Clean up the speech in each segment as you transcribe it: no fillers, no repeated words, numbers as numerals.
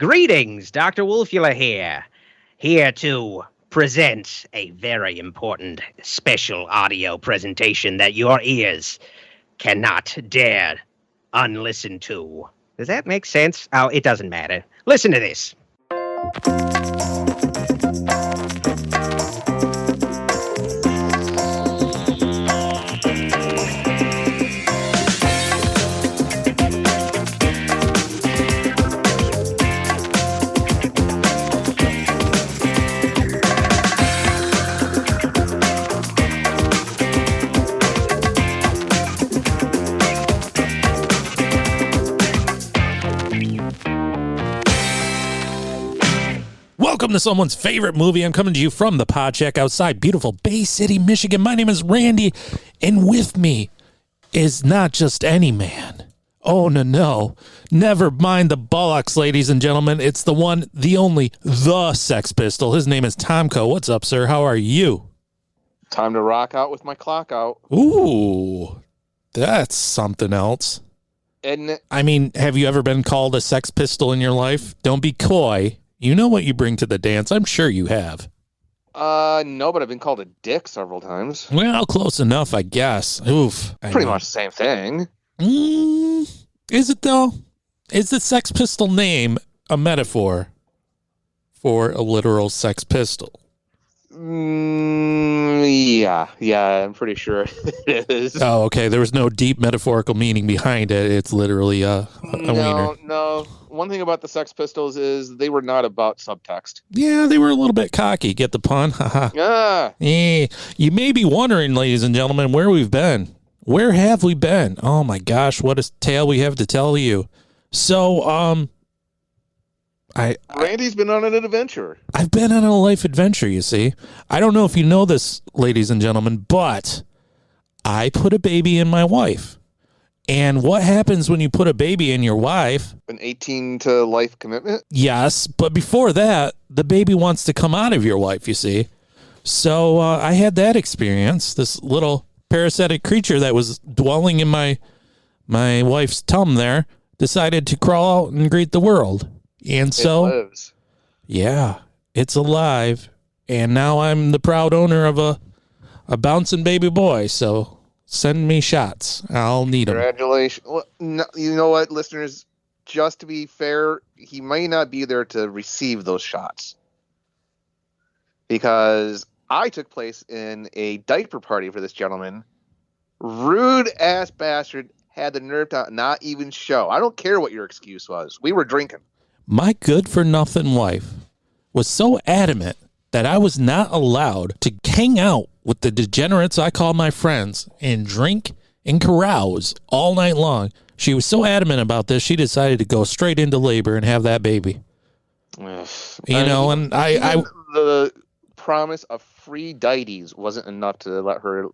Greetings, Dr. Wolfula here to present a very important special audio presentation that your ears cannot dare unlisten to. Does that make sense? Oh, it doesn't matter. Listen to this. Welcome to someone's favorite movie. I'm coming to you from the Pod Shack outside beautiful Bay City, Michigan. My name is Randy, and with me is not just any man. Oh, no. Never mind the Bollocks, ladies and gentlemen. It's the one, the only, the Sex Pistol. His name is Tomko. What's up, sir? How are you? Time to rock out with my clock out. Ooh, that's something else. Isn't it? I mean, have you ever been called a sex pistol in your life? Don't be coy. You know what you bring to the dance. I'm sure you have. No, but I've been called a dick several times. Well, close enough, I guess. Oof. Pretty much the same thing. Is it, though? Is the Sex Pistol name a metaphor for a literal sex pistol? Yeah, I'm pretty sure it is. Oh, okay. There was no deep metaphorical meaning behind it. It's literally a wiener. No. One thing about the Sex Pistols is they were not about subtext. Yeah, they were a little bit cocky. Get the pun? Yeah. You may be wondering, ladies and gentlemen, where we've been. Where have we been? Oh, my gosh. What a tale we have to tell you. So, Randy's been on an adventure. I've been on a life adventure, you see. I don't know if you know this, ladies and gentlemen, but I put a baby in my wife. And what happens when you put a baby in your wife? An 18 to life commitment? Yes, but before that, the baby wants to come out of your wife, you see. So I had that experience. This little parasitic creature that was dwelling in my wife's tum there decided to crawl out and greet the world. And so, it lives. Yeah, it's alive. And now I'm the proud owner of a bouncing baby boy. So send me shots. I'll need them. Congratulations. Well, no, you know what, listeners? Just to be fair, he might not be there to receive those shots. Because I took place in a diaper party for this gentleman. Rude-ass bastard had the nerve to not even show. I don't care what your excuse was. We were drinking. My good-for-nothing wife was so adamant that I was not allowed to hang out with the degenerates I call my friends and drink and carouse all night long. She was so adamant about this, she decided to go straight into labor and have that baby. The promise of free deities wasn't enough to let her,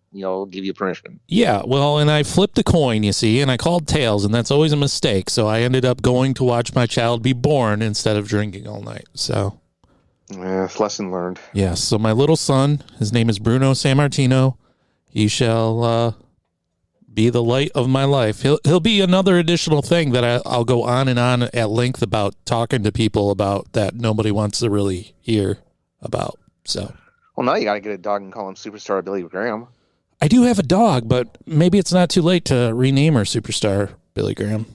give you permission. Yeah, well, and I flipped a coin, you see, and I called tails, and that's always a mistake. So I ended up going to watch my child be born instead of drinking all night. So, lesson learned. Yes, so my little son, his name is Bruno Sammartino. He shall be the light of my life. He'll be another additional thing that I'll go on and on at length about talking to people about that nobody wants to really hear about. So, well, now you got to get a dog and call him Superstar Billy Graham. I do have a dog, but maybe it's not too late to rename her Superstar Billy Graham.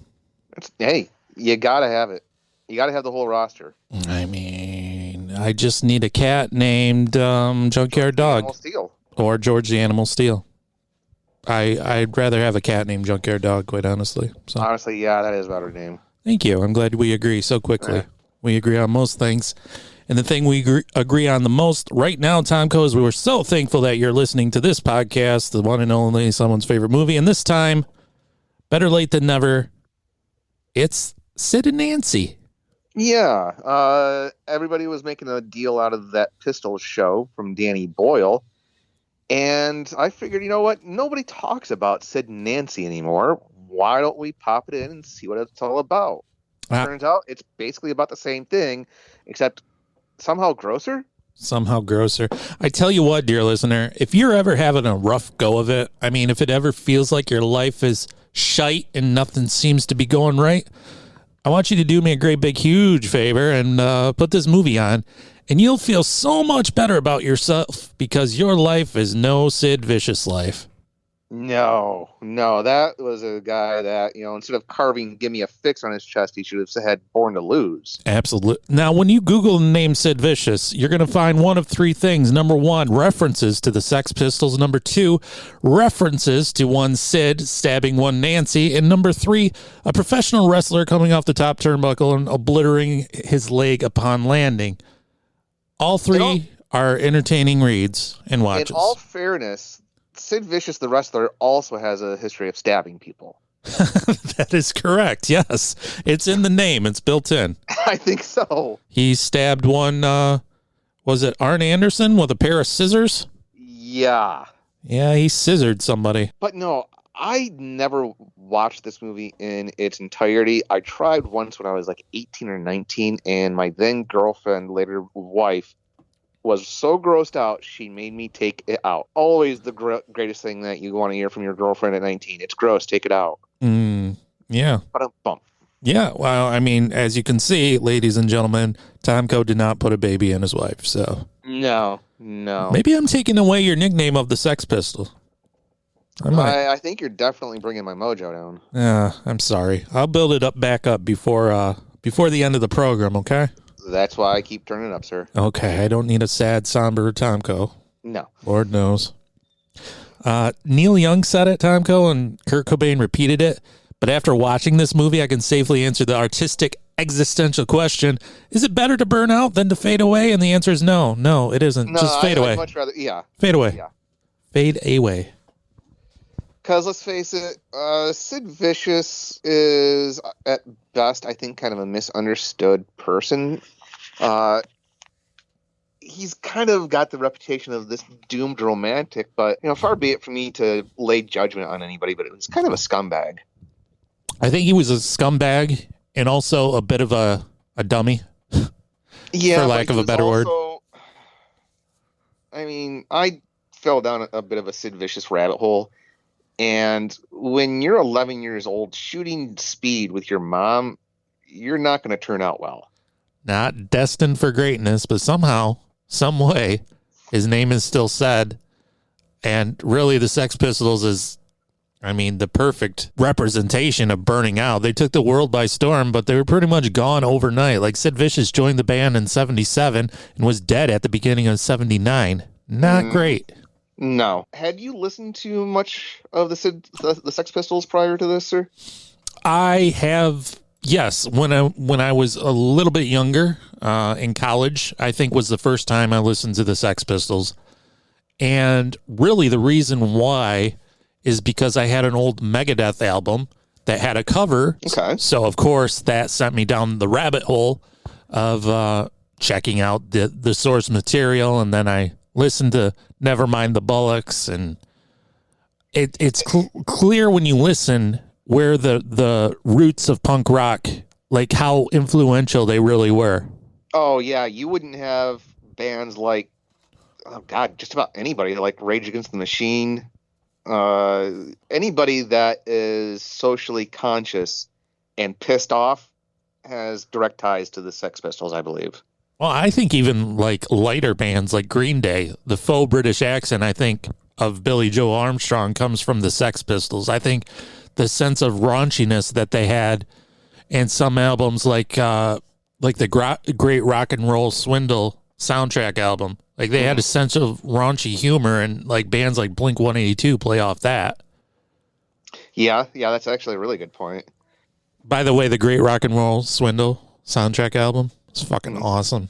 Hey, you got to have it. You got to have the whole roster. I mean, I just need a cat named Junkyard Dog. Or George the Animal Steel. I'd rather have a cat named Junkyard Dog, quite honestly. So. Honestly, yeah, that is a better name. Thank you. I'm glad we agree so quickly. Yeah. We agree on most things. And the thing we agree on the most right now, Tomko, is we're so thankful that you're listening to this podcast, the one and only someone's favorite movie. And this time, better late than never, it's Sid and Nancy. Yeah. Everybody was making a deal out of that Pistol show from Danny Boyle. And I figured, you know what? Nobody talks about Sid and Nancy anymore. Why don't we pop it in and see what it's all about? Turns out it's basically about the same thing, except somehow grosser. I tell you what, dear listener, if you're ever having a rough go of it, I mean, if it ever feels like your life is shite and nothing seems to be going right, I want you to do me a great, big, huge favor and put this movie on, and you'll feel so much better about yourself because your life is no Sid Vicious life. No, that was a guy that, instead of carving "Give Me a Fix" on his chest, he should have said "Born to Lose." Absolutely. Now, when you Google the name Sid Vicious, you're going to find one of three things. Number one, references to the Sex Pistols. Number two, references to one Sid stabbing one Nancy. And number three, a professional wrestler coming off the top turnbuckle and obliterating his leg upon landing. All three are entertaining reads and watches. In all fairness, Sid Vicious, the wrestler, also has a history of stabbing people. That is correct. Yes. It's in the name. It's built in. I think so. He stabbed one, was it Arn Anderson with a pair of scissors? Yeah. Yeah, he scissored somebody. But no, I never watched this movie in its entirety. I tried once when I was like 18 or 19, and my then girlfriend, later wife, was so grossed out, she made me take it out. Always the greatest thing that you want to hear from your girlfriend at 19. It's gross. Take it out. Yeah. Bump. Yeah. Well, I mean, as you can see, ladies and gentlemen, Tomko did not put a baby in his wife. So no. Maybe I'm taking away your nickname of the Sex Pistol. I think you're definitely bringing my mojo down. Yeah, I'm sorry. I'll build it back up before the end of the program. Okay. That's why I keep turning up, sir. Okay, I don't need a sad, somber Tomko. No. Lord knows. Neil Young said it, Tomko, and Kurt Cobain repeated it. But after watching this movie, I can safely answer the artistic existential question, is it better to burn out than to fade away? And the answer is no. No, it isn't. Just fade away. I'd much rather, yeah. Fade away. Yeah. Fade away. Because let's face it, Sid Vicious is, at best, I think, kind of a misunderstood person. He's kind of got the reputation of this doomed romantic, but, far be it for me to lay judgment on anybody, but it was kind of a scumbag. I think he was a scumbag and also a bit of a dummy, for lack of a better word. I mean, I fell down a bit of a Sid Vicious rabbit hole. And when you're 11 years old, shooting speed with your mom, you're not going to turn out well. Not destined for greatness, but somehow, some way, his name is still said. And really, the Sex Pistols is, the perfect representation of burning out. They took the world by storm, but they were pretty much gone overnight. Like Sid Vicious joined the band in 1977 and was dead at the beginning of 1979. Not great. No. Had you listened to much of the Sex Pistols prior to this, sir? I have, yes. When I was a little bit younger, in college, I think was the first time I listened to the Sex Pistols. And really the reason why is because I had an old Megadeth album that had a cover. Okay. So, of course, that sent me down the rabbit hole of checking out the source material, and then I listened to Nevermind the Bollocks, and it's clear when you listen where the roots of punk rock, like how influential they really were. Oh, yeah. You wouldn't have bands like, oh, God, just about anybody, like Rage Against the Machine. Anybody that is socially conscious and pissed off has direct ties to the Sex Pistols, I believe. Well, I think even like lighter bands like Green Day, the faux British accent, I think, of Billy Joe Armstrong comes from the Sex Pistols. I think the sense of raunchiness that they had, and some albums like the Great Rock and Roll Swindle soundtrack album, like they had a sense of raunchy humor, and like bands like Blink-182 play off that. Yeah, that's actually a really good point. By the way, the Great Rock and Roll Swindle soundtrack album, it's fucking awesome.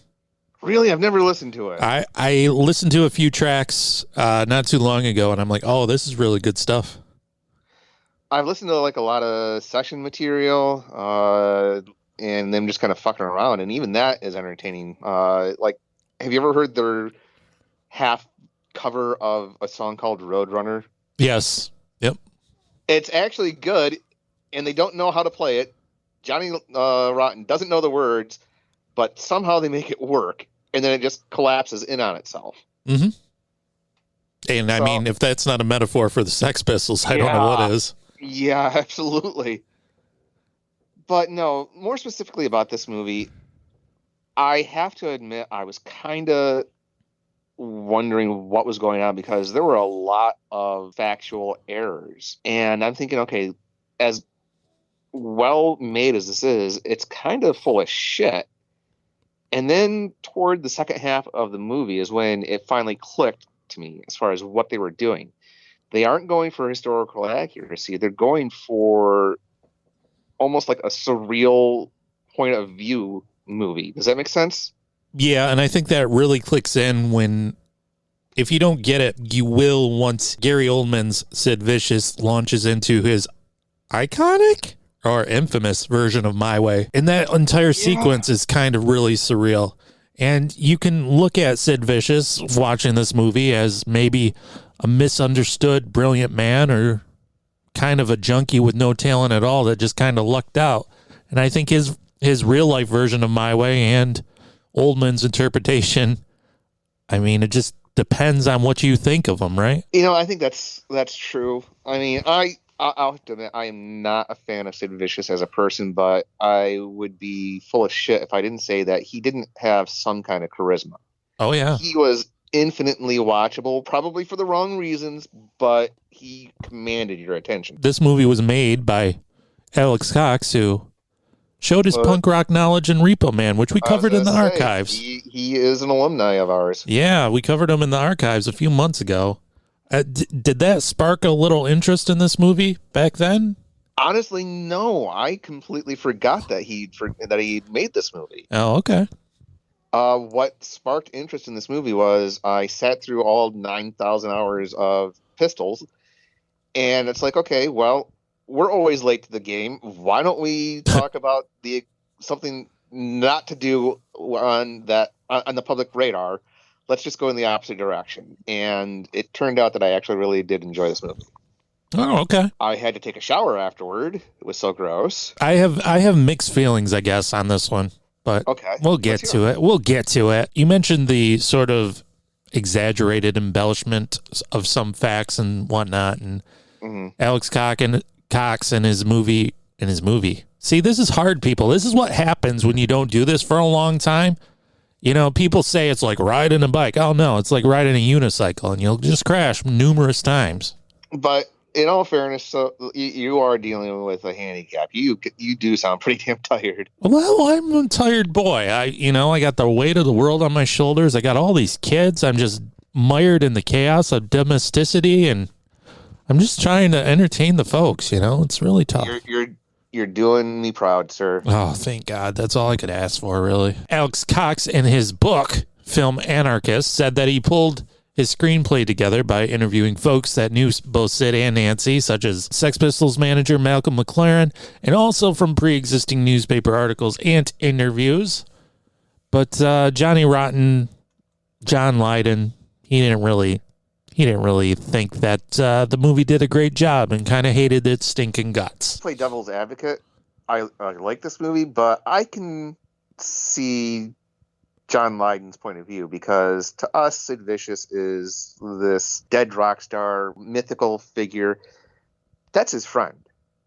Really? I've never listened to it. I listened to a few tracks not too long ago, and I'm like, oh, this is really good stuff. I've listened to like a lot of session material and them just kind of fucking around, and even that is entertaining. Like, have you ever heard their half cover of a song called Roadrunner? Yes. Yep. It's actually good, and they don't know how to play it. Johnny Rotten doesn't know the words, but somehow they make it work, and then it just collapses in on itself. Mm-hmm. And so, I mean, if that's not a metaphor for the Sex Pistols, I don't know what is. Yeah, absolutely. But no, more specifically about this movie, I have to admit I was kind of wondering what was going on because there were a lot of factual errors. And I'm thinking, okay, as well made as this is, it's kind of full of shit. And then toward the second half of the movie is when it finally clicked to me as far as what they were doing. They aren't going for historical accuracy. They're going for almost like a surreal point of view movie. Does that make sense? Yeah, and I think that really clicks in when, if you don't get it, you will once Gary Oldman's Sid Vicious launches into his iconic or infamous version of My Way. And that entire sequence is kind of really surreal. And you can look at Sid Vicious watching this movie as maybe a misunderstood, brilliant man, or kind of a junkie with no talent at all that just kind of lucked out. And I think his real life version of My Way and Oldman's interpretation, I mean, it just depends on what you think of him, right? You know, I think that's true. I mean, I'll have to admit, I am not a fan of Sid Vicious as a person, but I would be full of shit if I didn't say that he didn't have some kind of charisma. Oh, yeah. He was infinitely watchable, probably for the wrong reasons, but he commanded your attention. This movie was made by Alex Cox, who showed his punk rock knowledge in Repo Man, which we covered in the archives. He is an alumni of ours. Yeah, we covered him in the archives a few months ago. Did that spark a little interest in this movie back then? Honestly, no. I completely forgot that he made this movie. Oh, okay. What sparked interest in this movie was I sat through all 9,000 hours of Pistols, and it's like, okay, well, we're always late to the game. Why don't we talk about something not to do on the public radar? Let's just go in the opposite direction. And it turned out that I actually really did enjoy this movie. Oh, okay. I had to take a shower afterward. It was so gross. I have mixed feelings, I guess, on this one, but okay, we'll get to it. We'll get to it. You mentioned the sort of exaggerated embellishment of some facts and whatnot, and Alex Cox in his movie. See, this is hard, people. This is what happens when you don't do this for a long time. You know, people say it's like riding a bike. Oh, no, it's like riding a unicycle, and you'll just crash numerous times. But in all fairness, so you are dealing with a handicap. You do sound pretty damn tired. Well, I'm a tired boy. I got the weight of the world on my shoulders. I got all these kids. I'm just mired in the chaos of domesticity, and I'm just trying to entertain the folks. It's really tough. You're doing me proud, sir. Oh, thank God. That's all I could ask for, really. Alex Cox, in his book, Film Anarchist, said that he pulled his screenplay together by interviewing folks that knew both Sid and Nancy, such as Sex Pistols manager Malcolm McLaren, and also from pre-existing newspaper articles and interviews. But Johnny Rotten, John Lydon, he didn't really think that the movie did a great job and kind of hated its stinking guts. Play devil's advocate. I like this movie, but I can see John Lydon's point of view, because to us, Sid Vicious is this dead rock star, mythical figure. That's his friend.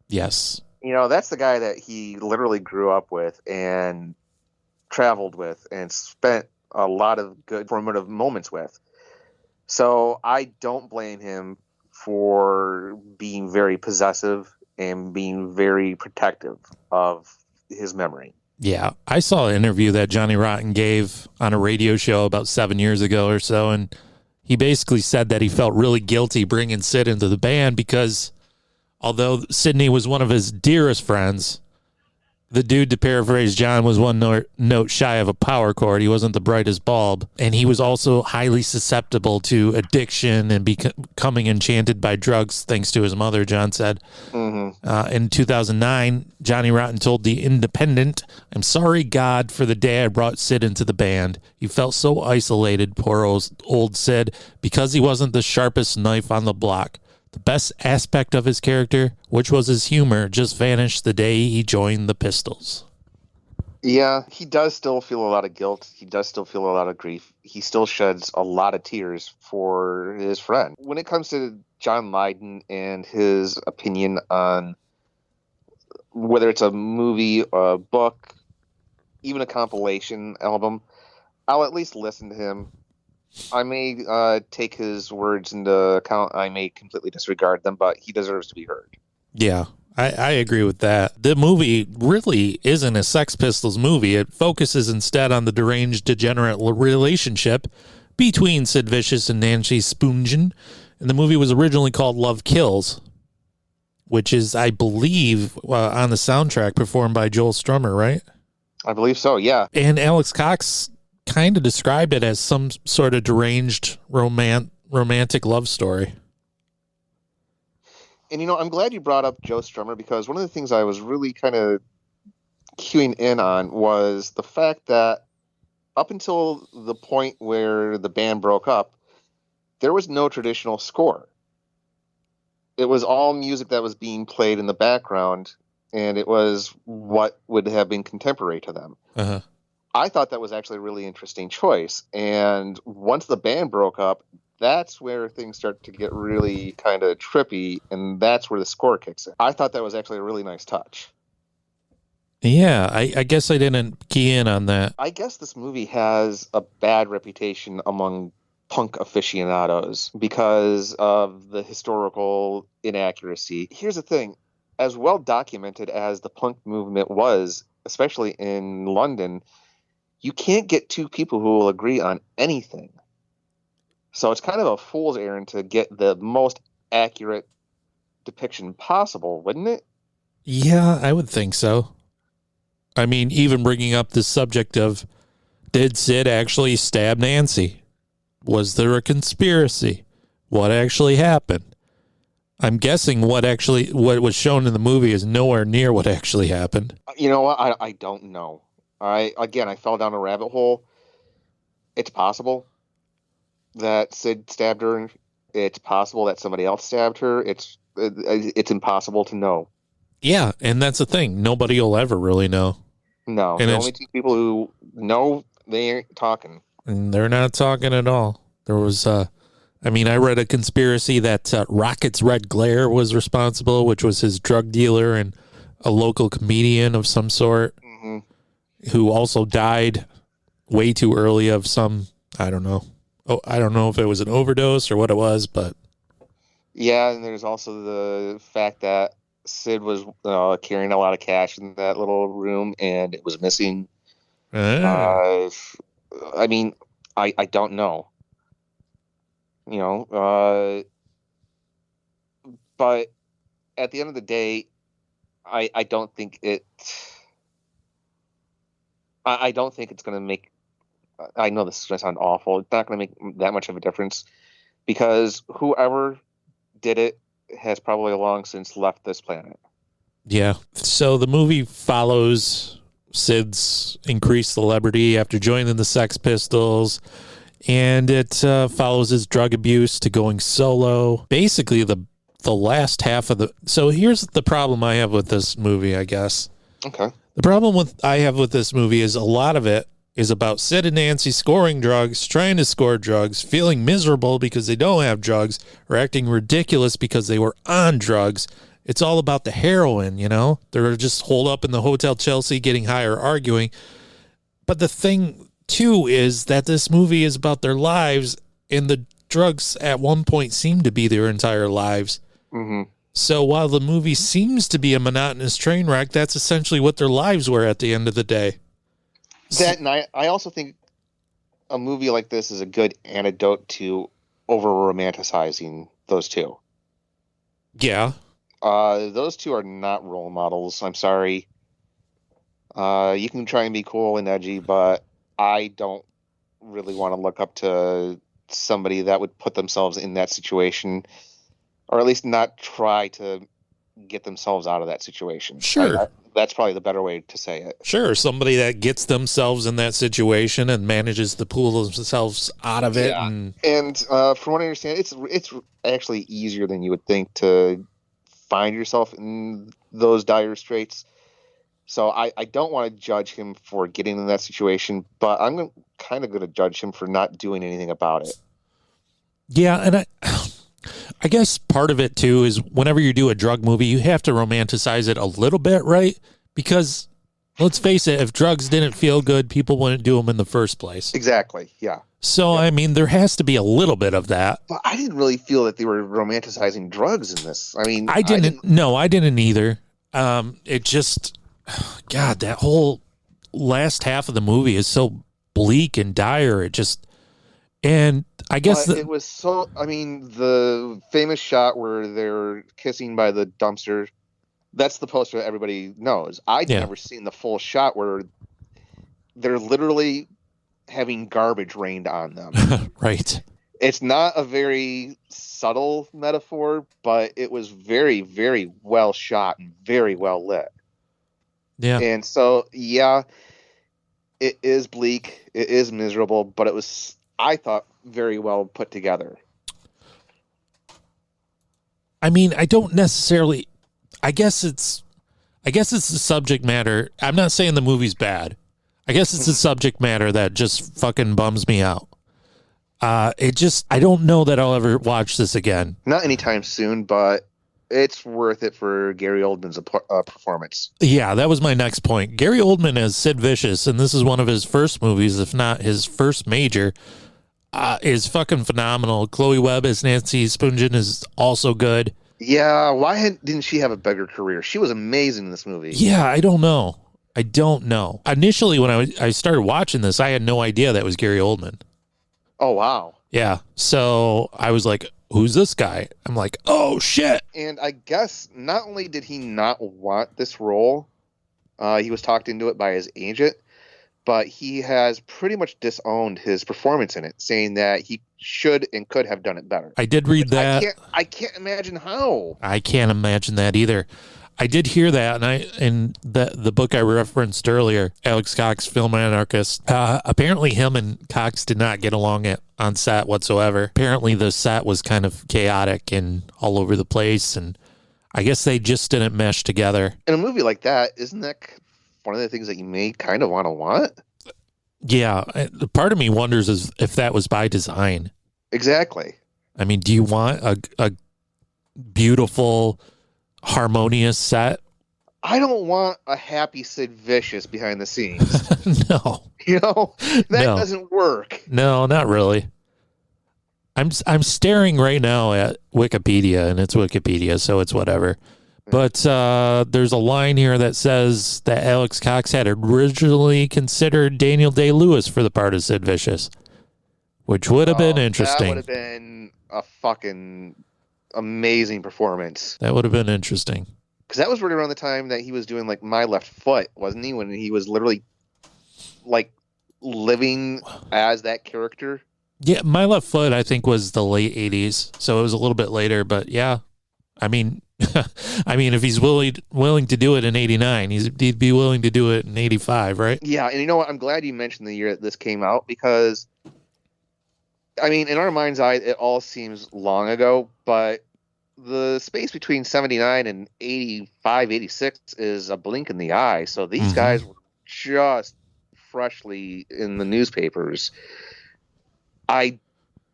Yes. That's the guy that he literally grew up with and traveled with and spent a lot of good formative moments with. So I don't blame him for being very possessive and being very protective of his memory. Yeah, I saw an interview that Johnny Rotten gave on a radio show about 7 years ago or so, and he basically said that he felt really guilty bringing Sid into the band because although Sidney was one of his dearest friends, the dude, to paraphrase John, was one note shy of a power chord. He wasn't the brightest bulb. And he was also highly susceptible to addiction and becoming enchanted by drugs, thanks to his mother, John said. In 2009, Johnny Rotten told The Independent, "I'm sorry, God, for the day I brought Sid into the band. He felt so isolated, poor old Sid, because he wasn't the sharpest knife on the block. The best aspect of his character, which was his humor, just vanished the day he joined the Pistols." Yeah, he does still feel a lot of guilt. He does still feel a lot of grief. He still sheds a lot of tears for his friend. When it comes to John Lydon and his opinion on whether it's a movie, a book, even a compilation album, I'll at least listen to him. I may take his words into account. I may completely disregard them, but he deserves to be heard. Yeah, I agree with that. The movie really isn't a Sex Pistols movie. It focuses instead on the deranged, degenerate relationship between Sid Vicious and Nancy Spungen. And the movie was originally called Love Kills, which is, I believe, on the soundtrack performed by Joel Strummer, right? I believe so, yeah. And Alex Cox kind of described it as some sort of deranged romantic love story. And, I'm glad you brought up Joe Strummer, because one of the things I was really kind of queuing in on was the fact that up until the point where the band broke up, there was no traditional score. It was all music that was being played in the background, and it was what would have been contemporary to them. Uh-huh. I thought that was actually a really interesting choice. And once the band broke up, that's where things start to get really kind of trippy, and that's where the score kicks in. I thought that was actually a really nice touch. Yeah, I guess I didn't key in on that. I guess this movie has a bad reputation among punk aficionados because of the historical inaccuracy. Here's the thing. As well documented as the punk movement was, especially in London, you can't get two people who will agree on anything. So it's kind of a fool's errand to get the most accurate depiction possible, wouldn't it? Yeah, I would think so. I mean, even bringing up the subject of, did Sid actually stab Nancy? Was there a conspiracy? What actually happened? I'm guessing what was shown in the movie is nowhere near what actually happened. You know what? I don't know. I fell down a rabbit hole. It's possible that Sid stabbed her. It's possible that somebody else stabbed her. It's impossible to know. Yeah, and that's the thing. Nobody will ever really know. No, and the only two people who know, they ain't talking. And they're not talking at all. There was, I read a conspiracy that Rocket's Red Glare was responsible, which was his drug dealer and a local comedian of some sort, who also died way too early of some, I don't know. Oh, I don't know if it was an overdose or what it was, but. Yeah, and there's also the fact that Sid was carrying a lot of cash in that little room, and it was missing. I don't know. But at the end of the day, I don't think it. I don't think it's going to make. I know this is going to sound awful. It's not going to make that much of a difference, because whoever did it has probably long since left this planet. Yeah. So the movie follows Sid's increased celebrity after joining the Sex Pistols, and it follows his drug abuse to going solo. Basically, the last half of the... So here's the problem I have with this movie, I guess. Okay. The problem I have with this movie is a lot of it is about Sid and Nancy scoring drugs, trying to score drugs, feeling miserable because they don't have drugs, or acting ridiculous because they were on drugs. It's all about the heroin, They're just holed up in the Hotel Chelsea getting high or arguing. But the thing, too, is that this movie is about their lives, and the drugs at one point seem to be their entire lives. Mm-hmm. So while the movie seems to be a monotonous train wreck, that's essentially what their lives were at the end of the day. That, and I also think a movie like this is a good antidote to over-romanticizing those two. Yeah. Those two are not role models. I'm sorry. You can try and be cool and edgy, but I don't really want to look up to somebody that would put themselves in that situation, or at least not try to get themselves out of that situation. Sure. That's probably the better way to say it. Sure, somebody that gets themselves in that situation and manages to pull themselves out of it. Yeah. And from what I understand, it's actually easier than you would think to find yourself in those dire straits. So I don't want to judge him for getting in that situation, but I'm kind of going to judge him for not doing anything about it. Yeah, and I guess part of it too is whenever you do a drug movie, you have to romanticize it a little bit, right? Because let's face it, if drugs didn't feel good, people wouldn't do them in the first place. Exactly. Yeah. So, I mean, there has to be a little bit of that. But I didn't really feel that they were romanticizing drugs in this. I mean, I didn't. No, I didn't either. It just, God, that whole last half of the movie is so bleak and dire. It just, and I guess it was so. I mean, the famous shot where they're kissing by the dumpster. That's the poster that everybody knows. I'd never seen the full shot where they're literally having garbage rained on them. Right. It's not a very subtle metaphor, but it was very, very well shot and very well lit. Yeah. And so, yeah, it is bleak. It is miserable, but it was, I thought, very well put together. I mean, I don't necessarily, I guess it's the subject matter. I'm not saying the movie's bad. I guess it's the subject matter that just fucking bums me out. I don't know that I'll ever watch this again. Not anytime soon, but it's worth it for Gary Oldman's performance. Yeah, that was my next point. Gary Oldman as Sid Vicious, and this is one of his first movies, if not his first major, is fucking phenomenal. Chloe Webb as Nancy Spungen is also good. Yeah, why didn't she have a bigger career? She was amazing in this movie. Yeah, I don't know. Initially, when I started watching this, I had no idea that was Gary Oldman. Oh, wow. Yeah. So I was like, who's this guy? I'm like, oh, shit. And I guess not only did he not want this role, he was talked into it by his agent, but he has pretty much disowned his performance in it, saying that he should and could have done it better. I did read that. I can't imagine how. I can't imagine that either. I did hear that, and in the book I referenced earlier, Alex Cox, film anarchist, apparently him and Cox did not get along on set whatsoever. Apparently the set was kind of chaotic and all over the place, and I guess they just didn't mesh together. In a movie like that, isn't that one of the things that you may kind of want? Yeah, part of me wonders if that was by design. Exactly. I mean, do you want a beautiful, harmonious set? I don't want a happy Sid Vicious behind the scenes. No. You know, that doesn't work. No, not really. I'm staring right now at Wikipedia, and it's Wikipedia, so it's whatever. But there's a line here that says that Alex Cox had originally considered Daniel Day-Lewis for the part of Sid Vicious, which would have been interesting. That would have been a fucking amazing performance. That would have been interesting. Because that was right around the time that he was doing like My Left Foot, wasn't he? When he was literally like living as that character. Yeah, My Left Foot I think was the late 80s, so it was a little bit later. But yeah, I mean, if he's willing to do it in 89, he'd be willing to do it in 85, right? Yeah, and you know what? I'm glad you mentioned the year that this came out because, I mean, in our mind's eye, it all seems long ago, but the space between 79 and 85, 86 is a blink in the eye. So these guys were just freshly in the newspapers. I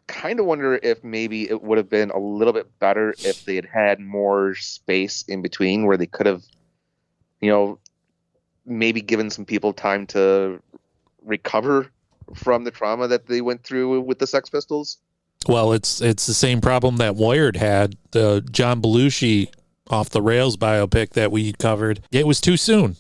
kind of wonder if maybe it would have been a little bit better if they had had more space in between where they could have, you know, maybe given some people time to recover from the trauma that they went through with the Sex Pistols. Well, it's the same problem that Wired had, the John Belushi Off the Rails biopic that we covered. It was too soon.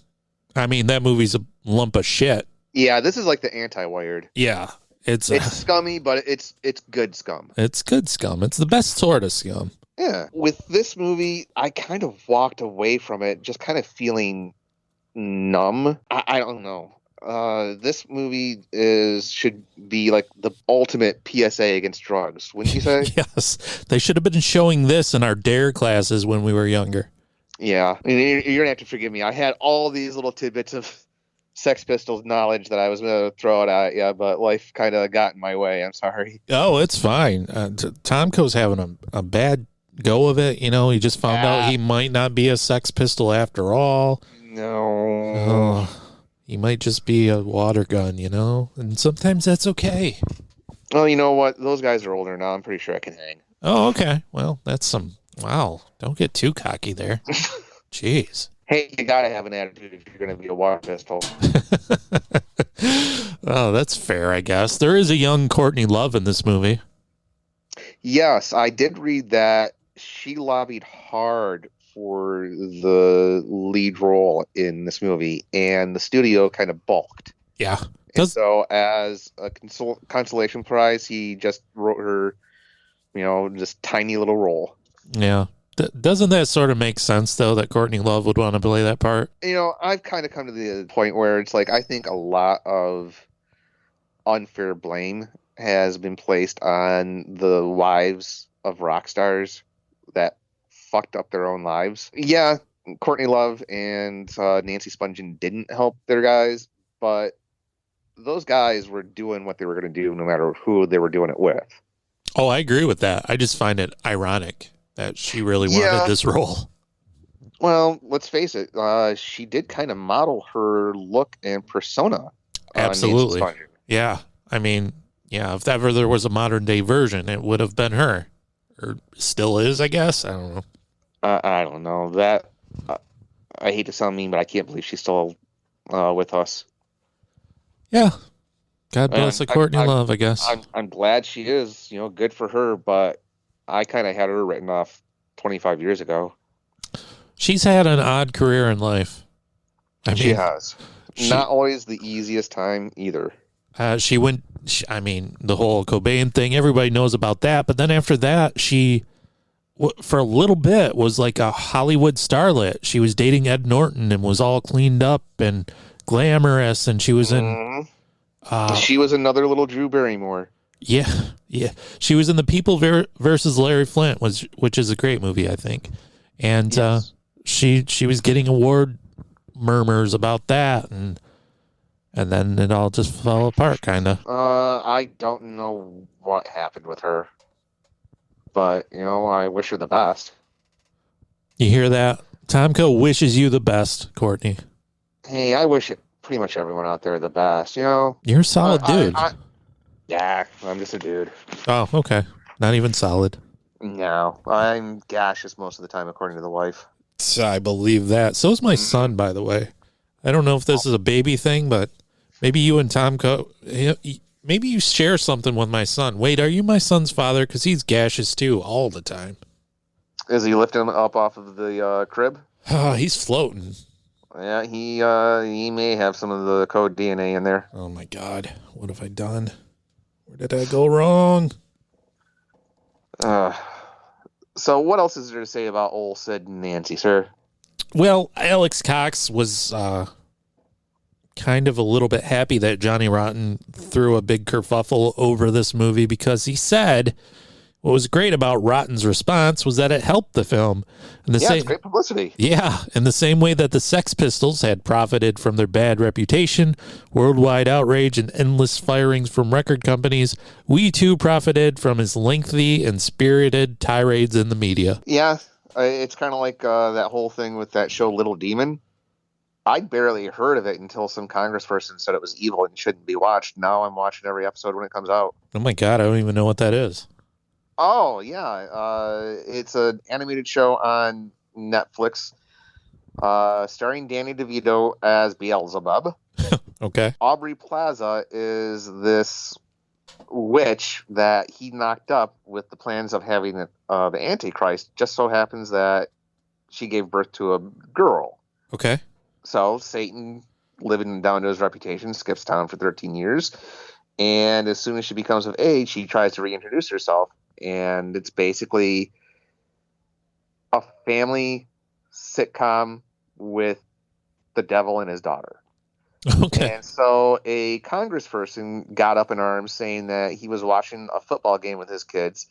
I mean, that movie's a lump of shit. Yeah, this is like the anti-Wired. Yeah. It's scummy, but it's good scum. It's good scum. It's the best sort of scum. Yeah. With this movie, I kind of walked away from it just kind of feeling numb. I don't know. This movie should be like the ultimate PSA against drugs, wouldn't you say? Yes. They should have been showing this in our DARE classes when we were younger. Yeah. I mean, you're going to have to forgive me. I had all these little tidbits of Sex Pistols knowledge that I was going to throw it at you, but life kind of got in my way. I'm sorry. Oh, it's fine. Tomko's having a bad go of it. You know, he just found out he might not be a Sex Pistol after all. No. He might just be a water gun, you know? And sometimes that's okay. Well, you know what? Those guys are older now. I'm pretty sure I can hang. Oh, okay. Well, that's some. Wow. Don't get too cocky there. Jeez. Hey, you gotta have an attitude if you're gonna be a water pistol. Oh, that's fair, I guess. There is a young Courtney Love in this movie. Yes, I did read that she lobbied hard for the lead role in this movie, and the studio kind of balked. Yeah. And so, as a consolation prize, he just wrote her, this tiny little role. Yeah. Doesn't that sort of make sense, though, that Courtney Love would want to play that part? I've kind of come to the point where it's like I think a lot of unfair blame has been placed on the wives of rock stars that fucked up their own lives. Yeah, Courtney Love and Nancy Spungen didn't help their guys, but those guys were doing what they were going to do no matter who they were doing it with. Oh, I agree with that. I just find it ironic that she really wanted this role. Well, let's face it. She did kind of model her look and persona. Absolutely. Yeah. I mean, yeah, if ever there was a modern day version, it would have been her. Or still is, I guess. I don't know. I don't know. That I hate to sound mean, but I can't believe she's still with us. Yeah. God bless Courtney Love, I guess. I'm glad she is. Good for her, but I kind of had her written off 25 years ago. She's had an odd career in life. She has. Not always the easiest time either. The whole Cobain thing, everybody knows about that. But then after that, she, for a little bit, was like a Hollywood starlet. She was dating Ed Norton and was all cleaned up and glamorous. And she was in... she was another little Drew Barrymore. Yeah. She was in The People versus Larry Flint, which is a great movie, I think. And yes. She was getting award murmurs about that, and then it all just fell apart, kind of. I don't know what happened with her, but I wish her the best. You hear that? Tomko wishes you the best, Courtney. Hey, I wish pretty much everyone out there the best. You're a solid dude. Yeah, I'm just a dude. Oh, okay. Not even solid. No, I'm gaseous most of the time, according to the wife. I believe that. So's my son, by the way. I don't know if this is a baby thing, but maybe you and Tomko, maybe you share something with my son. Wait, are you my son's father? Because he's gaseous too, all the time. Is he lifting him up off of the crib? Oh, he's floating. Yeah, he may have some of the code DNA in there. Oh my God, what have I done? Where did I go wrong? So what else is there to say about old Sid and Nancy, sir? Well, Alex Cox was kind of a little bit happy that Johnny Rotten threw a big kerfuffle over this movie because he said what was great about Rotten's response was that it helped the film. It's great publicity. Yeah, in the same way that the Sex Pistols had profited from their bad reputation, worldwide outrage, and endless firings from record companies, we too profited from his lengthy and spirited tirades in the media. Yeah, it's kind of like that whole thing with that show Little Demon. I barely heard of it until some congressperson said it was evil and shouldn't be watched. Now I'm watching every episode when it comes out. Oh my God, I don't even know what that is. Oh, yeah. It's an animated show on Netflix starring Danny DeVito as Beelzebub. Okay. Aubrey Plaza is this witch that he knocked up with the plans of having the Antichrist. Just so happens that she gave birth to a girl. Okay. So Satan, living down to his reputation, skips town for 13 years. And as soon as she becomes of age, she tries to reintroduce herself. And it's basically a family sitcom with the devil and his daughter. Okay. And so a congressperson got up in arms saying that he was watching a football game with his kids,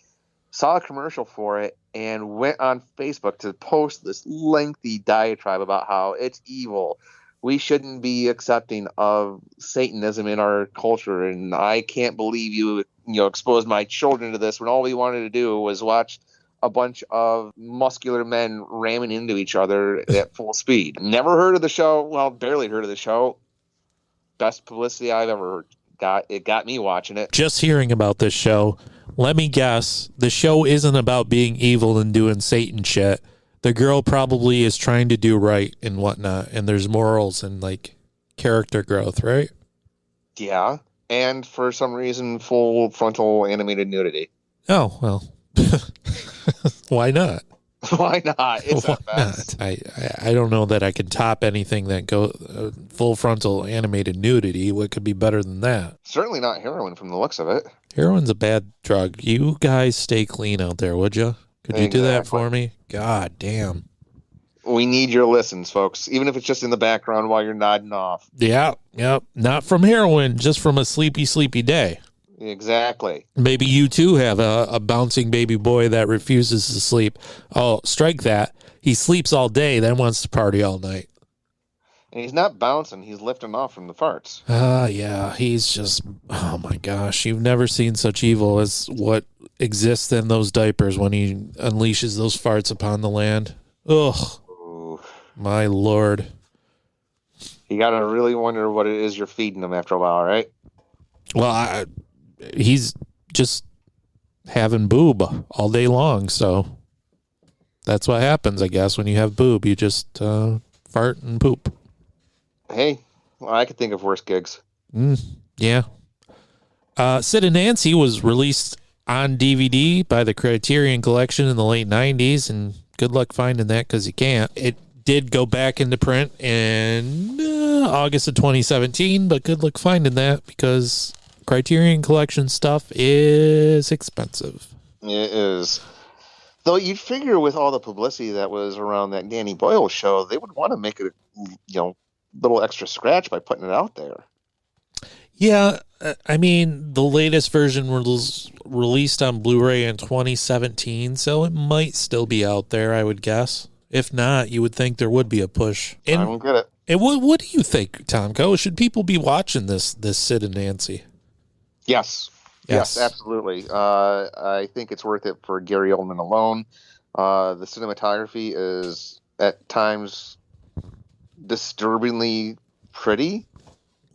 saw a commercial for it, and went on Facebook to post this lengthy diatribe about how it's evil. We shouldn't be accepting of Satanism in our culture, and I can't believe you exposed my children to this when all we wanted to do was watch a bunch of muscular men ramming into each other at full speed. Never heard of the show. Well, barely heard of the show. Best publicity I've ever got. It got me watching it. Just hearing about this show Let me guess. The show isn't about being evil and doing Satan shit. The girl probably is trying to do right and whatnot, and there's morals and like character growth, right? Yeah, and for some reason, full frontal animated nudity. Oh, well. Why not? Why not? It's Why a best. not? I don't know that I can top anything that go full frontal animated nudity. What could be better than that? Certainly not heroin from the looks of it. Heroin's a bad drug. You guys stay clean out there, would you? Could you do that Exactly. for me? God damn. We need your listens, folks, even if it's just in the background while you're nodding off. Yeah, yep. Not from heroin, just from a sleepy, sleepy day. Exactly. Maybe you too have a bouncing baby boy that refuses to sleep. Oh, strike that. He sleeps all day, then wants to party all night. And he's not bouncing, he's lifting off from the farts. Yeah, he's just, oh my gosh, you've never seen such evil as what exists in those diapers when he unleashes those farts upon the land. Ugh, Ooh. my Lord. You gotta really wonder what it is you're feeding him after a while, right? Well, he's just having boob all day long, so that's what happens, I guess. When you have boob, you just fart and poop. Hey, well, I could think of worse gigs. Yeah. Sid and Nancy was released on DVD by the Criterion Collection in the late 90s, and good luck finding that because you can't. It did go back into print in August of 2017, but good luck finding that because Criterion Collection stuff is expensive. It is. Though you'd figure with all the publicity that was around that Danny Boyle show, they would want to make it, little extra scratch by putting it out there. Yeah, I mean, the latest version was released on Blu-ray in 2017, so it might still be out there, I would guess. If not, you would think there would be a push. I don't get it. And what do you think, Tomko? Should people be watching this Sid and Nancy? Yes. Yes, absolutely. I think it's worth it for Gary Oldman alone. The cinematography is at times disturbingly pretty.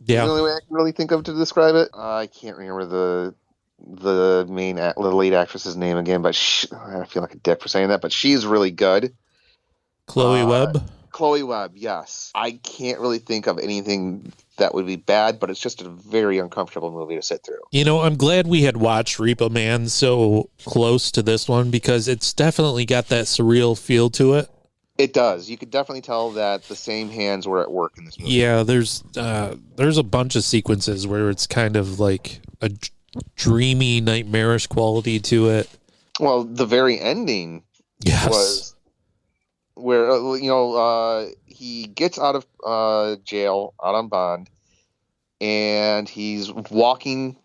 Yeah. The only way I can really think of to describe it. I can't remember the lead actress's name again, but I feel like a dick for saying that, but she's really good. Chloe Webb? Chloe Webb, yes. I can't really think of anything that would be bad, but it's just a very uncomfortable movie to sit through. I'm glad we had watched Repo Man so close to this one because it's definitely got that surreal feel to it. It does. You could definitely tell that the same hands were at work in this movie. Yeah, there's a bunch of sequences where it's kind of like a dreamy, nightmarish quality to it. Well, the very ending was where, he gets out of jail, out on bond, and he's walking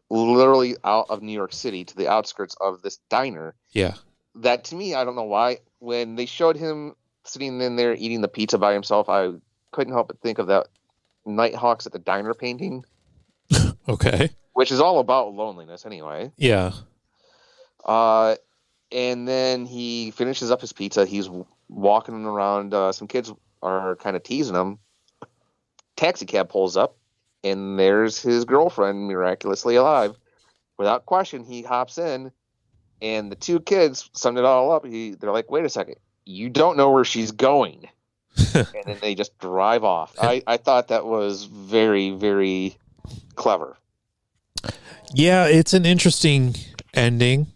literally out of New York City to the outskirts of this diner. Yeah. That, to me, I don't know why, when they showed him sitting in there eating the pizza by himself, I couldn't help but think of that Nighthawks at the Diner painting. Okay. Which is all about loneliness anyway. Yeah. And then he finishes up his pizza. He's walking around. Some kids are kind of teasing him. Taxi cab pulls up, and there's his girlfriend miraculously alive. Without question, he hops in, and the two kids summed it all up. They're like, wait a second, you don't know where she's going. And then they just drive off. I thought that was very, very clever. Yeah, it's an interesting ending.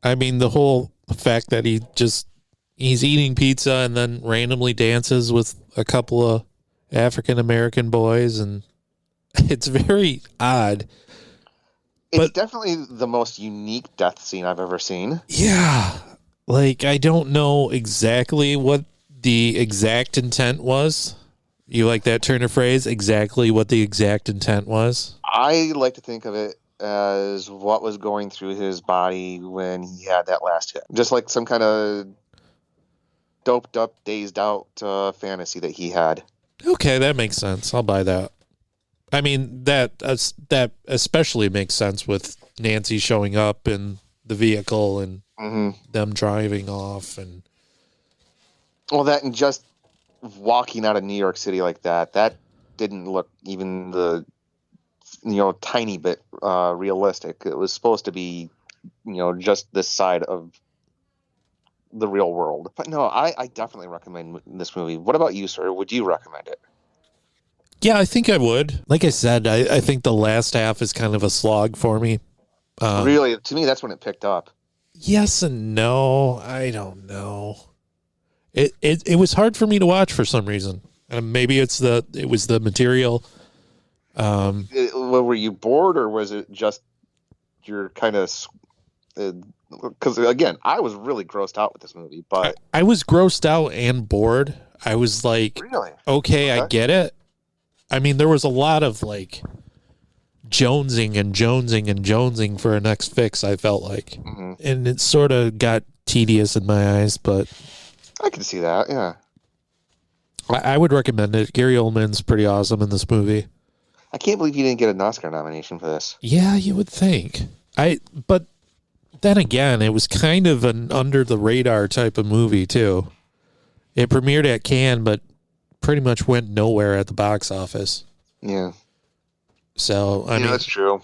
I mean, the whole fact that he's eating pizza and then randomly dances with a couple of African-American boys, and it's very odd. It's definitely the most unique death scene I've ever seen. Yeah. Like, I don't know exactly what the exact intent was. You like that turn of phrase? Exactly what the exact intent was? I like to think of it as what was going through his body when he had that last hit. Just like some kind of doped up, dazed out fantasy that he had. Okay, that makes sense. I'll buy that. I mean, that especially makes sense with Nancy showing up in the vehicle and them driving off. And well, that and just walking out of New York City like that didn't look even the tiny bit realistic. It was supposed to be just this side of the real world. But no, I definitely recommend this movie. What about you, sir? Would you recommend it? Yeah, I think I would. Like I said, I think the last half is kind of a slog for me. Really, to me, that's when it picked up. Yes and no. I don't know. It was hard for me to watch for some reason. Maybe it was the material. Were you bored, or was it just you're kind of? Because again, I was really grossed out with this movie, but I was grossed out and bored. I was like, really? Okay, I get it. I mean, there was a lot of like jonesing for a next fix, I felt like. Mm-hmm. And it sort of got tedious in my eyes, but I can see that, yeah. I would recommend it. Gary Oldman's pretty awesome in this movie. I can't believe you didn't get an Oscar nomination for this. Yeah, you would think. But then again, it was kind of an under the radar type of movie too. It premiered at Cannes, but pretty much went nowhere at the box office. Yeah. So, I mean, that's true.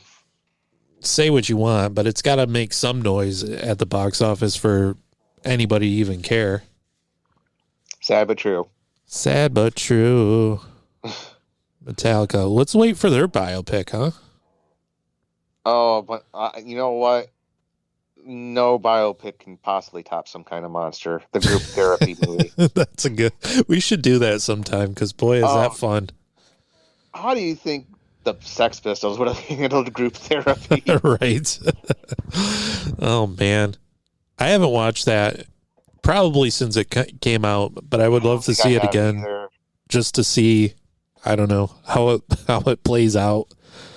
Say what you want, but it's got to make some noise at the box office for anybody to even care. Sad but true. Sad but true. Metallica. Let's wait for their biopic, huh? Oh, but you know what? No biopic can possibly top Some Kind of Monster, the group therapy movie. That's a good. We should do that sometime because boy, is that fun. How do you think the Sex Pistols would have handled group therapy? Right. Oh man, I haven't watched that probably since it came out, but I would love to see it again, just to see. I don't know how it plays out.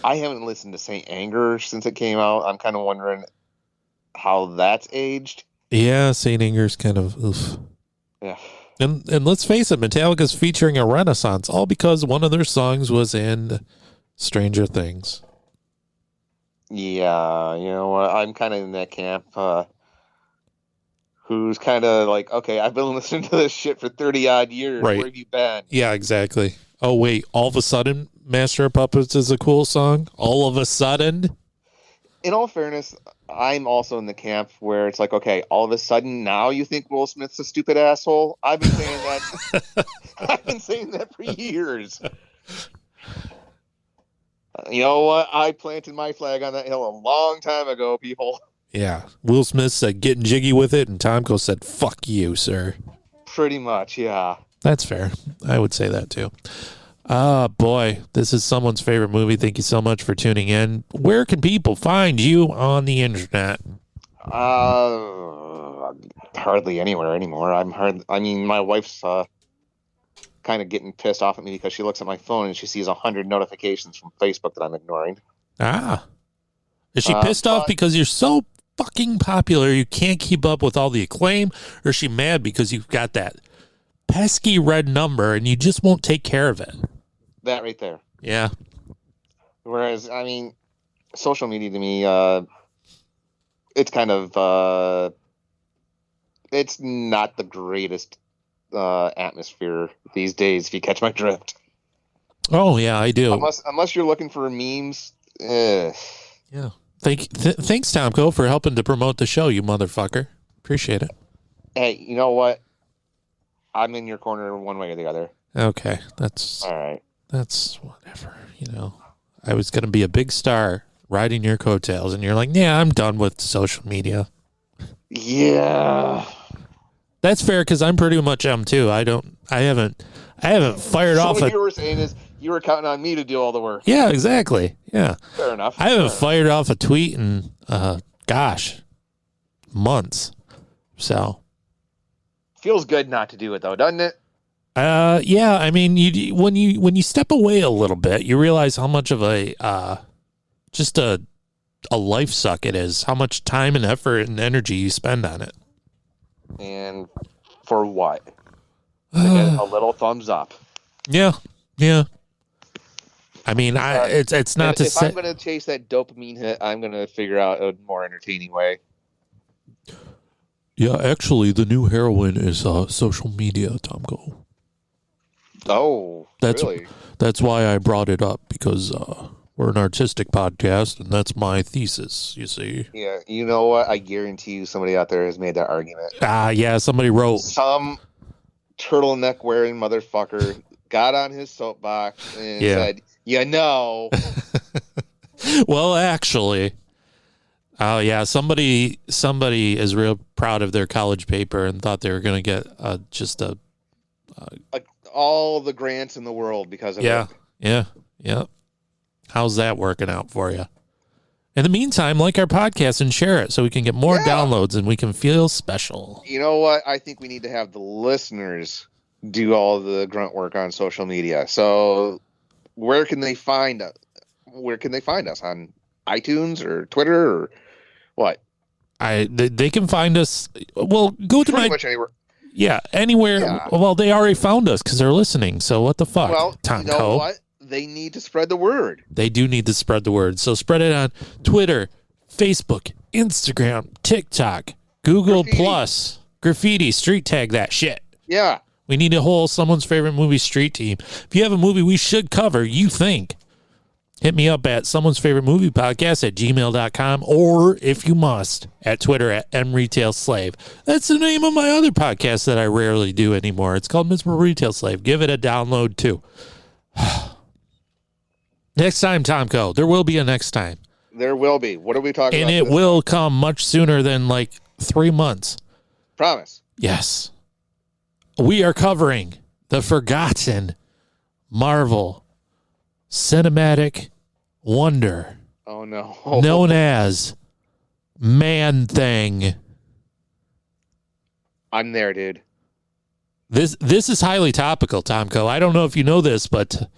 I haven't listened to Saint Anger since it came out. I'm kind of wondering how that's aged. Yeah, Saint Anger's kind of oof. Yeah. And let's face it, Metallica's featuring a renaissance, all because one of their songs was in Stranger Things. Yeah, you know what? I'm kind of in that camp. Who's kind of like, okay, I've been listening to this shit for 30 odd years. Right. Where have you been? Yeah, exactly. Oh wait, all of a sudden, Master of Puppets is a cool song. All of a sudden. In all fairness, I'm also in the camp where it's like, okay, all of a sudden now you think Will Smith's a stupid asshole. I've been saying that. I've been saying that for years. You know what? I planted my flag on that hill a long time ago, people. Yeah. Will Smith said getting jiggy with it, and Tomko said, fuck you, sir. Pretty much, yeah. That's fair. I would say that too. Boy, this is someone's favorite movie. Thank you so much for tuning in. Where can people find you on the internet? Hardly anywhere anymore. I mean, my wife's kind of getting pissed off at me because she looks at my phone and she sees 100 notifications from Facebook that I'm ignoring. Ah. Is she pissed off because you're so fucking popular you can't keep up with all the acclaim? Or is she mad because you've got that pesky red number and you just won't take care of it? That right there. Yeah. Whereas, I mean, social media to me, it's kind of, it's not the greatest atmosphere these days, if you catch my drift. Oh, yeah, I do. Unless you're looking for memes. Yeah. Thanks, Tomko, for helping to promote the show, you motherfucker. Appreciate it. Hey, you know what? I'm in your corner one way or the other. Okay. That's all right. That's whatever. You know, I was going to be a big star riding your coattails, and you're like, yeah, I'm done with social media. Yeah. That's fair because I'm pretty much too. I haven't fired off. What you were saying is you were counting on me to do all the work. Yeah, exactly. Yeah. Fair enough. I haven't fired off a tweet in, months. So. Feels good not to do it though, doesn't it? Yeah. I mean, when you step away a little bit, you realize how much of a life suck it is. How much time and effort and energy you spend on it. And for what? To get a little thumbs up. Yeah. Yeah. I mean, it's not to say. If I'm going to chase that dopamine hit, I'm going to figure out a more entertaining way. Yeah, actually, the new heroin is social media, Tomko. Oh, really? That's why I brought it up, because We're an artistic podcast, and that's my thesis, you see. Yeah, you know what? I guarantee you somebody out there has made that argument. Yeah, somebody wrote. Some turtleneck wearing motherfucker got on his soapbox and said, you know. Well, actually, oh yeah, somebody is real proud of their college paper and thought they were going to get all the grants in the world because of it. Yeah. How's that working out for you? In the meantime, like our podcast and share it so we can get more downloads and we can feel special. You know what? I think we need to have the listeners do all the grunt work on social media. So where can they find us? Where can they find us? On iTunes or Twitter or what? They can find us. Well, go to pretty much anywhere. Yeah, anywhere. Yeah. Well, they already found us because they're listening. So what the fuck? Well, you know what? They need to spread the word. They do need to spread the word. So spread it on Twitter, Facebook, Instagram, TikTok, Google Plus, Graffiti, street tag that shit. Yeah. We need a whole someone's favorite movie street team. If you have a movie we should cover, you think, hit me up at someone's favorite movie podcast at gmail.com, or if you must, at Twitter at mretailslave. That's the name of my other podcast that I rarely do anymore. It's called Miserable Retail Slave. Give it a download too. Next time, Tomko. There will be a next time. There will be. What are we talking about? And it will come much sooner than like 3 months. Promise. Yes. We are covering the forgotten Marvel cinematic wonder. Oh, no. Known as Man-Thing. I'm there, dude. This is highly topical, Tomko. I don't know if you know this, but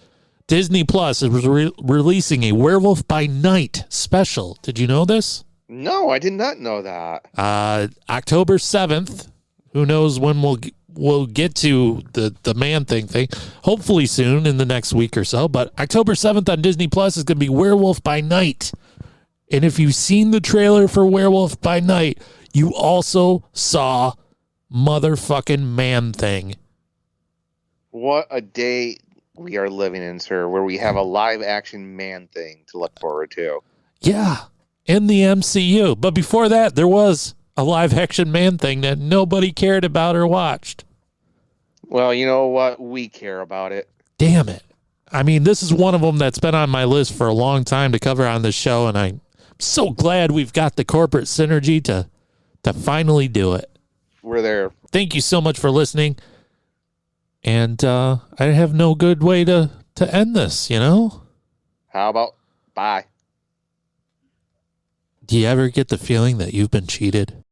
Disney Plus is releasing a Werewolf by Night special. Did you know this? No, I did not know that. October 7th. Who knows when we'll get to the Man-Thing thing. Hopefully soon in the next week or so. But October 7th on Disney Plus is going to be Werewolf by Night. And if you've seen the trailer for Werewolf by Night, you also saw motherfucking Man-Thing. What a day we are living in, sir, where we have a live action Man-Thing to look forward to. Yeah, in the MCU. But before that, there was a live action Man-Thing that nobody cared about or watched. Well, you know what? We care about it. Damn it. I mean, this is one of them that's been on my list for a long time to cover on this show, and I'm so glad we've got the corporate synergy to finally do it. We're there. Thank you so much for listening. And I have no good way to end this, you know? How about bye? Do you ever get the feeling that you've been cheated?